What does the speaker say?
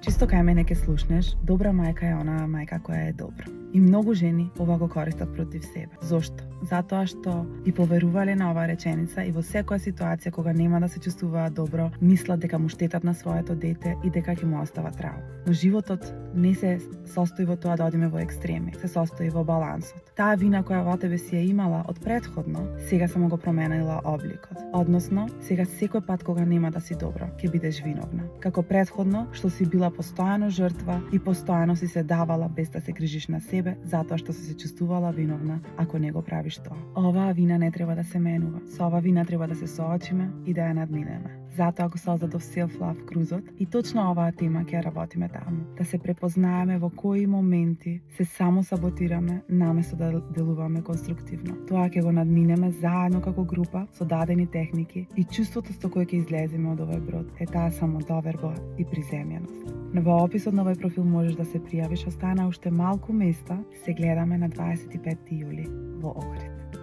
Чисто кај мене ке слушнеш, добра мајка е она мајка која е добра. И многу жени ова го користат против себе. Зошто? Затоа што и поверувале на оваа реченица и во секоја ситуација кога нема да се чувствуваат добро, мислат дека му штетат на своето дете и дека ќе му остават травма. Но животот не се состои во тоа да одиме во екстреми, се состои во балансот. Таа вина која во тебе си ја имала од претходно, сега само го променила обликот. Односно, сега секој пат кога нема да си добро, ќе бидеш виновна. Како претходно, што си била постојано жртва и постојано си се давала без да се грижиш на себе, затоа што си се чувствувала виновна ако не го правиш тоа. Оваа вина не треба да се менува. Со оваа вина треба да се соочиме и да ја надминеме. Затоа го создадов Self-Love крузот и точно оваа тема ќе ја работиме таму. Да се препознаеме во кои моменти се само саботираме наместо да делуваме конструктивно. Тоа ќе го надминеме заедно како група со дадени техники и чувството со кое ќе излеземе од овој брод е таа самодоверба и приземјеност. Во описот на овој профил можеш да се пријавиш, остана уште малку места. Се гледаме на 25 јули во Охрид.